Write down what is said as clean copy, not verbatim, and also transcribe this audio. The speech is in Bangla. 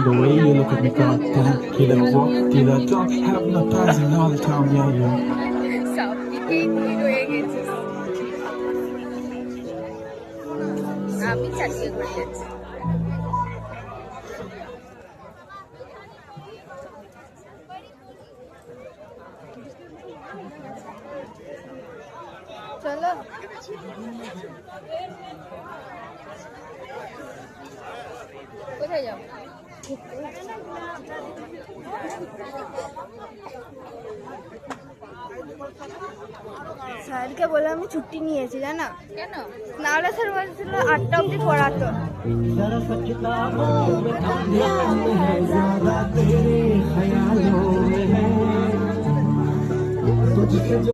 the way you look at me, goddamn. Killer walk, killer talk, hypnotizing all the time, yeah, yeah. সব দিকেই তুই রয়ে গেছিস। আমি চালিয়ে করে যাচ্ছি। চলো কোথায় যাবো? স্যারকে বলে আমি ছুটি নিয়েছি জানো কেন? নাহলে স্যার বলছিল 8টা অবধি পড়াতো।